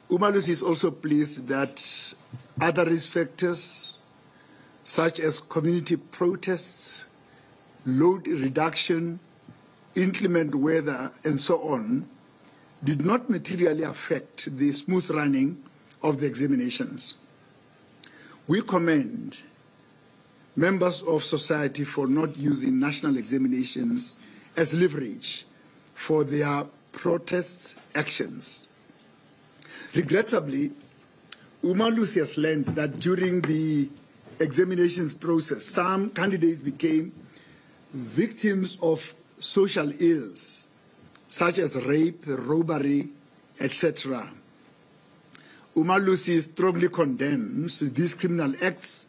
Umalusi is also pleased that other risk factors, such as community protests, load reduction, inclement weather, and so on, did not materially affect the smooth running of the examinations. We commend members of society for not using national examinations as leverage for their protest actions. Regrettably, Umalusi has learned that during the examinations process, some candidates became victims of social ills, such as rape, robbery, etc. Umalusi strongly condemns these criminal acts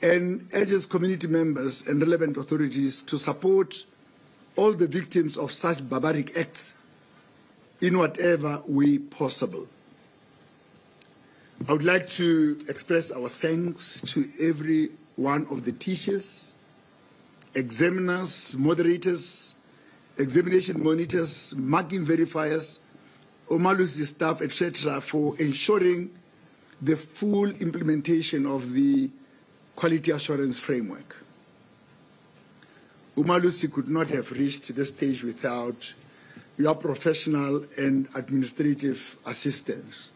and urges community members and relevant authorities to support all the victims of such barbaric acts in whatever way possible. I would like to express our thanks to every one of the teachers, examiners, moderators, examination monitors, marking verifiers, Umalusi staff, etc., for ensuring the full implementation of the quality assurance framework. Umalusi could not have reached this stage without your professional and administrative assistance.